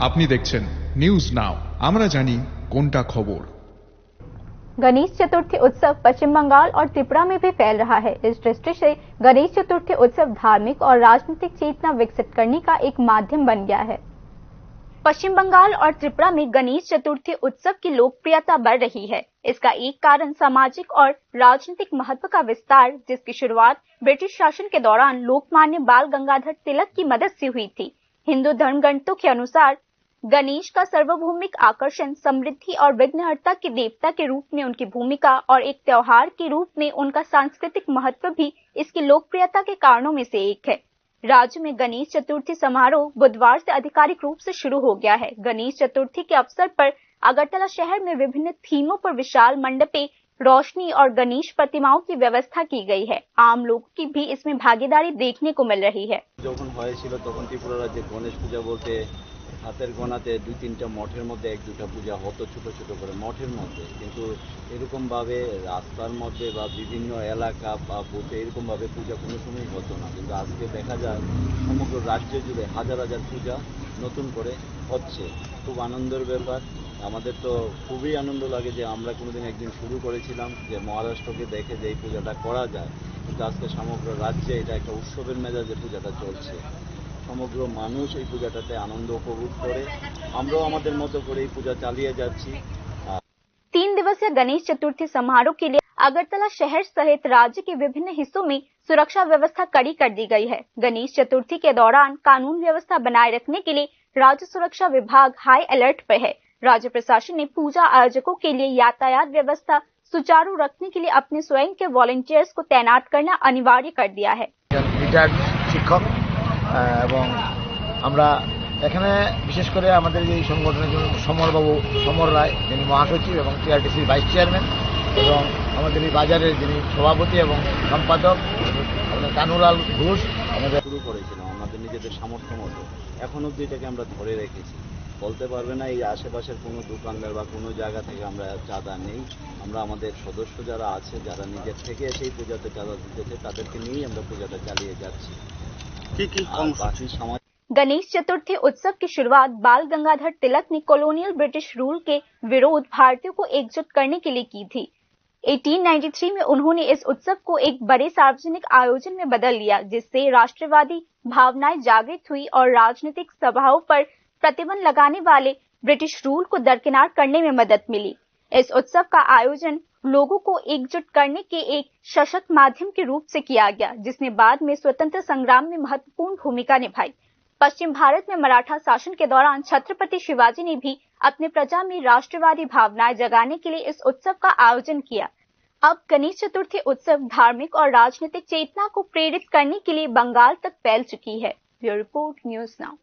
আপনি দেখছেন news now, আমরা জানি কোনটা খবর। गणेश चतुर्थी उत्सव पश्चिम बंगाल और त्रिपुरा में भी फैल रहा है। इस दृष्टि से गणेश चतुर्थी उत्सव धार्मिक और राजनीतिक चेतना विकसित करने का एक माध्यम बन गया है। पश्चिम बंगाल और त्रिपुरा में गणेश चतुर्थी उत्सव की लोकप्रियता बढ़ रही है। इसका एक कारण सामाजिक और राजनीतिक महत्व का विस्तार, जिसकी शुरुआत ब्रिटिश शासन के दौरान लोकमान्य बाल गंगाधर तिलक की मदद से हुई थी। हिंदू धर्मग्रंथों के अनुसार गणेश का सार्वभौमिक आकर्षण समृद्धि और विघ्नहर्ता के देवता के रूप में उनकी भूमिका और एक त्योहार के रूप में उनका सांस्कृतिक महत्व भी इसकी लोकप्रियता के कारणों में से एक है। राज्य में गणेश चतुर्थी समारोह बुधवार से आधिकारिक रूप से शुरू हो गया है। गणेश चतुर्थी के अवसर पर अगरतला शहर में विभिन्न थीमों पर विशाल मंडपे, रोशनी और गणेश प्रतिमाओं की व्यवस्था की गई है। आम लोगों की भी इसमें भागीदारी देखने को मिल रही है। হাতের গোনাতে 2-3টা মঠের মধ্যে 1-2টা পূজা হতো ছোট ছোট করে মঠের মধ্যে, কিন্তু এরকম ভাবে রাস্তার মধ্যে বা বিভিন্ন এলাকা বা বুথে এরকম ভাবে পূজা কোনো সময় হতো না। কিন্তু আজকে দেখা যায় সমগ্র রাজ্য জুড়ে হাজার হাজার পূজা নতুন করে হচ্ছে। খুব আনন্দের ব্যাপার। আমাদের তো খুবই আনন্দ লাগে যে আমরা কোনোদিন একদিন শুরু করেছিলাম যে মহারাষ্ট্রকে দেখে যে এই পূজাটা করা যায়, কিন্তু আজকে সমগ্র রাজ্যে এটা একটা উৎসবের মেজাজে পূজাটা চলছে। সমগ্র মানুষ এই পূজাটাতে আনন্দ উপভোগ করে, আমরাও আমাদের মতো করে এই পূজা চালিয়ে যাচ্ছি। 3 दिवसीय गणेश चतुर्थी समारोह के लिए अगरतला शहर सहित राज्य के विभिन्न हिस्सों में सुरक्षा व्यवस्था कड़ी कर दी गई है। गणेश चतुर्थी के दौरान कानून व्यवस्था बनाए रखने के लिए राज्य सुरक्षा विभाग हाई अलर्ट पर है। राज्य प्रशासन ने पूजा आयोजकों के लिए यातायात व्यवस्था सुचारू रखने के लिए अपने स्वयं के वॉलंटियर्स को तैनात करना अनिवार्य कर दिया है। শিক্ষক এবং আমরা এখানে বিশেষ করে আমাদের এই সংগঠনের জন্য সমর রায়, যিনি মহাসচিব এবং টিআরটিসির ভাইস চেয়ারম্যান, এবং আমাদের এই বাজারের যিনি সভাপতি এবং সম্পাদক কানুলাল ঘোষ আমাদের শুরু করেছিলাম আমাদের নিজেদের সামর্থ্য মতো। এখন অবধি এটাকে আমরা ধরে রেখেছি। বলতে পারবে না এই আশেপাশের কোনো দোকানদার বা কোনো জায়গা থেকে আমরা চাঁদা নেই। আমরা আমাদের সদস্য যারা আছে, যারা নিজের থেকে সেই পূজাতে চাঁদা দিতেছে, তাদেরকে নিয়েই আমরা পূজাটা চালিয়ে যাচ্ছি। गणेश चतुर्थी उत्सव की शुरुआत बाल गंगाधर तिलक ने कॉलोनियल ब्रिटिश रूल के विरोध भारतीयों को एकजुट करने के लिए की थी। 1893 में उन्होंने इस उत्सव को एक बड़े सार्वजनिक आयोजन में बदल लिया, जिससे राष्ट्रवादी भावनाएं जागृत हुई और राजनीतिक सभाओं पर प्रतिबंध लगाने वाले ब्रिटिश रूल को दरकिनार करने में मदद मिली। इस उत्सव का आयोजन लोगों को एकजुट करने के एक सशक्त माध्यम के रूप से किया गया, जिसने बाद में स्वतंत्र संग्राम में महत्वपूर्ण भूमिका निभाई। पश्चिम भारत में मराठा शासन के दौरान छत्रपति शिवाजी ने भी अपने प्रजा में राष्ट्रवादी भावनाएं जगाने के लिए इस उत्सव का आयोजन किया। अब गणेश चतुर्थी उत्सव धार्मिक और राजनीतिक चेतना को प्रेरित करने के लिए बंगाल तक फैल चुकी है। Bureau report, news now.